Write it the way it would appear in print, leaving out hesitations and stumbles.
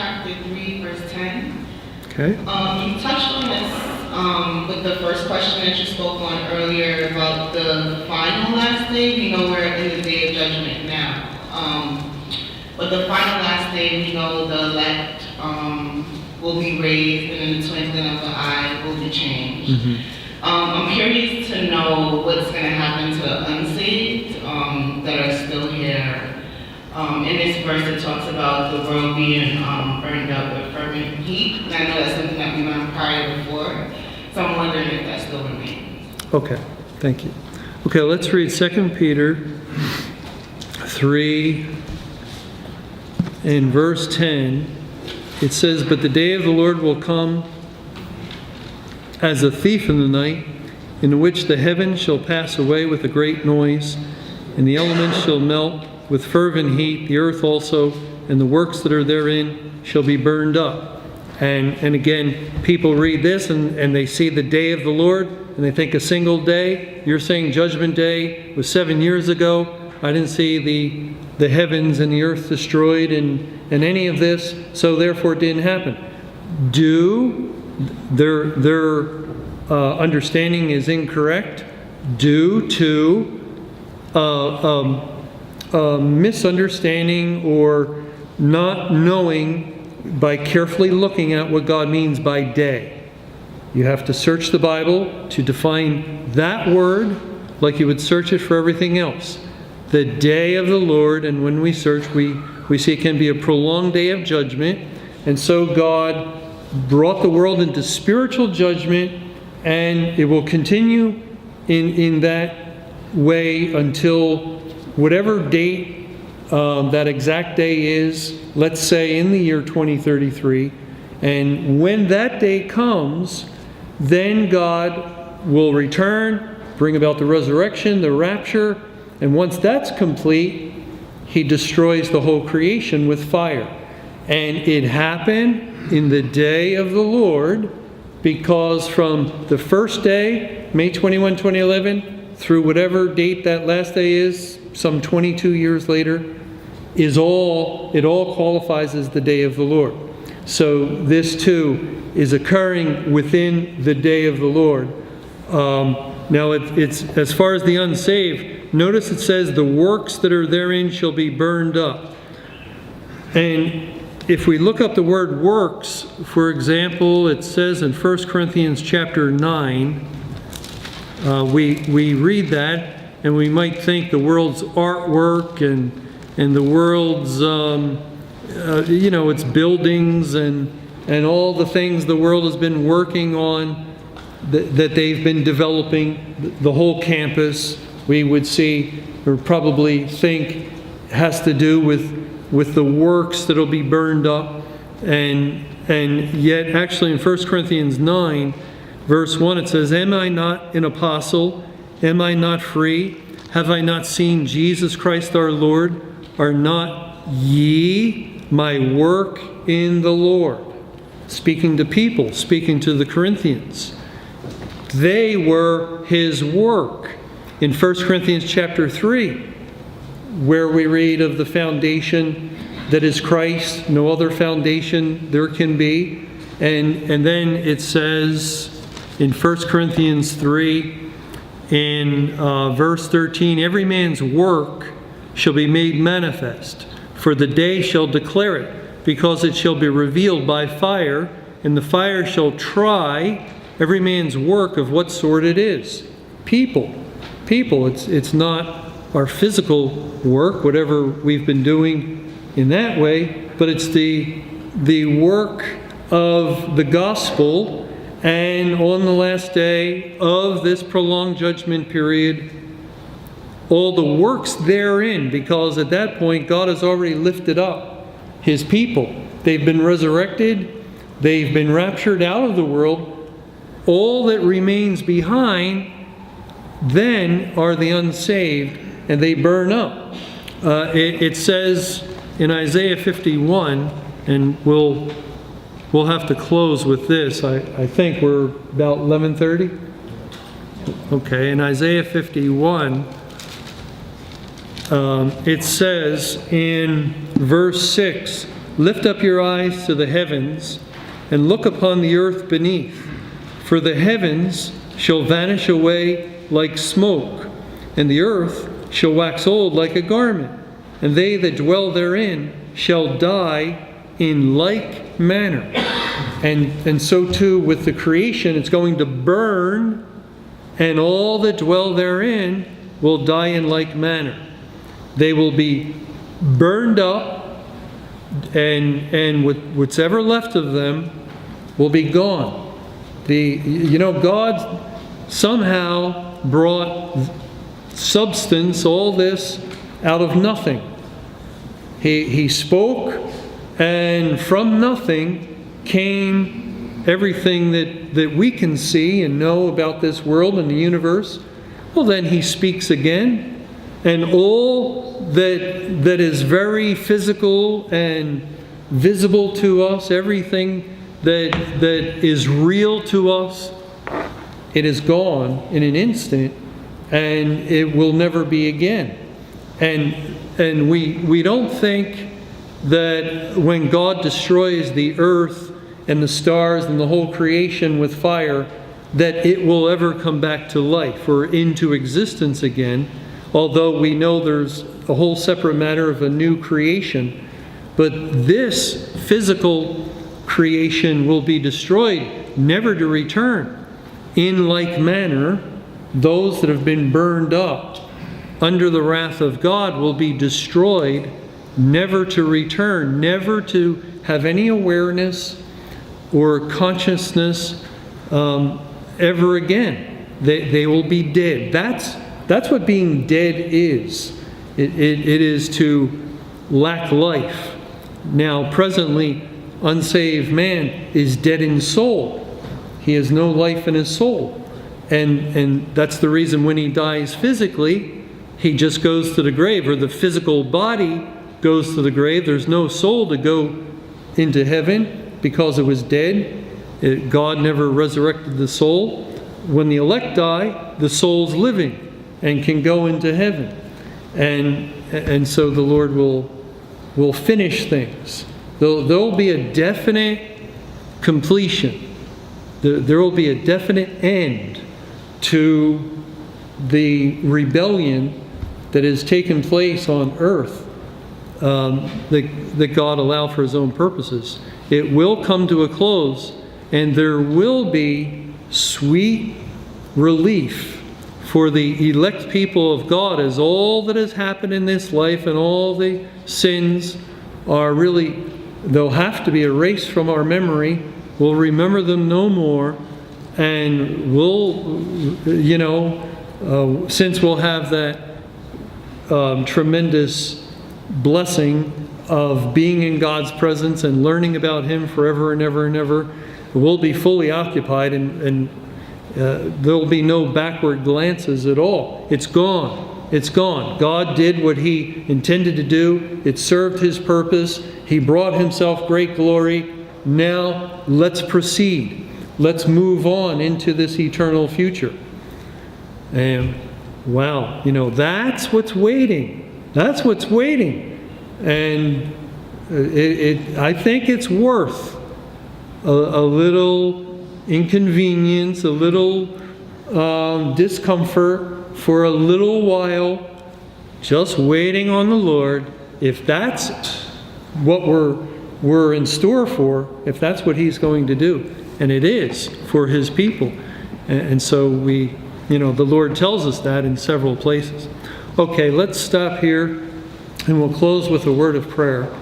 chapter 3, verse 10. Okay. You touched on this with the first question that you spoke on earlier about the final last day. We know we're in the day of judgment now. But the final last day, we know the elect will be raised, and in the twinkling of the eye will be changed. Mm-hmm. I'm curious to know what's going to happen to the unsaved that are still here. In this verse, it talks about the world being burned up with fervent heat. And I know that's something that we learned prior before. So I'm wondering if that still remains. Okay, thank you. Okay, let's read 2 Peter 3 in verse 10. It says, "But the day of the Lord will come as a thief in the night, in which the heavens shall pass away with a great noise, and the elements shall melt with fervent heat, the earth also, and the works that are therein shall be burned up." And again, people read this and they see the day of the Lord, and they think a single day. You're saying Judgment Day was 7 years ago. I didn't see the heavens and the earth destroyed and any of this, so therefore it didn't happen. Their understanding is incorrect due to misunderstanding or not knowing by carefully looking at what God means by day. You have to search the Bible to define that word like you would search it for everything else. The day of the Lord, and when we search, we see it can be a prolonged day of judgment, and so God brought the world into spiritual judgment, and it will continue in that way until whatever date that exact day is, let's say in the year 2033. And when that day comes, then God will return, bring about the resurrection, the rapture, and once that's complete, He destroys the whole creation with fire. And it happened in the day of the Lord, because from the first day, May 21, 2011, through whatever date that last day is, some 22 years later, it all qualifies as the day of the Lord. So this too is occurring within the day of the Lord. Now it's as far as the unsaved, notice it says the works that are therein shall be burned up. And if we look up the word works, for example, it says in 1 Corinthians chapter 9, we read that and we might think the world's artwork and the world's, its buildings and all the things the world has been working on, that they've been developing, the whole campus, we would see or probably think has to do with the works that will be burned up. And yet actually in 1 Corinthians 9, verse 1, it says, "Am I not an apostle? Am I not free? Have I not seen Jesus Christ our Lord? Are not ye my work in the Lord?" Speaking to people, speaking to the Corinthians. They were His work. In 1 Corinthians chapter 3, where we read of the foundation that is Christ, no other foundation there can be. And then it says in 1 Corinthians 3, in verse 13, "Every man's work shall be made manifest, for the day shall declare it, because it shall be revealed by fire, and the fire shall try every man's work of what sort it is." People. It's not our physical work, whatever we've been doing in that way, but it's the work of the gospel. And on the last day of this prolonged judgment period, all the works therein, because at that point God has already lifted up His people. They've been resurrected. They've been raptured out of the world. All that remains behind then are the unsaved, and they burn up. It says in Isaiah 51, and we'll have to close with this. I think we're about 11:30. Okay, in Isaiah 51, it says in verse 6, lift up your eyes to the heavens, and look upon the earth beneath. For the heavens shall vanish away like smoke, and the earth shall wax old like a garment, and they that dwell therein shall die in like manner. And so too with the creation, it's going to burn, and all that dwell therein will die in like manner. They will be burned up, and what's ever left of them will be gone. God somehow brought substance, all this, out of nothing. He spoke, and from nothing came everything that we can see and know about this world and the universe. Well, then he speaks again, and all that is very physical and visible to us, everything that is real to us, it is gone in an instant, and it will never be again. And we don't think that when God destroys the earth and the stars and the whole creation with fire, that it will ever come back to life or into existence again, although we know there's a whole separate matter of a new creation. But this physical creation will be destroyed, never to return. In like manner, those that have been burned up under the wrath of God will be destroyed, never to return, never to have any awareness or consciousness ever again. They will be dead. That's what being dead is. It is to lack life. Now, presently, unsaved man is dead in soul. He has no life in his soul. And that's the reason when he dies physically, he just goes to the grave, or the physical body goes to the grave. There's no soul to go into heaven because it was dead. God never resurrected the soul. When the elect die, the soul's living and can go into heaven. And so the Lord will finish things. There'll be a definite completion. There will be a definite end to the rebellion that has taken place on earth, that God allowed for his own purposes. It will come to a close, and there will be sweet relief for the elect people of God, as all that has happened in this life and all the sins are really, they'll have to be erased from our memory. We'll remember them no more, and we'll, since we'll have that tremendous blessing of being in God's presence and learning about him forever and ever and ever, we'll be fully occupied, and there'll be no backward glances at all. It's gone. It's gone. God did what he intended to do. It served his purpose. He brought himself great glory. Now let's proceed. Let's move on into this eternal future. And wow, that's what's waiting. That's what's waiting. And I think it's worth a little inconvenience, a little discomfort for a little while, just waiting on the Lord. If that's what we're in store for, if that's what he's going to do, and it is for his people. And so the Lord tells us that in several places. Okay, let's stop here, and we'll close with a word of prayer.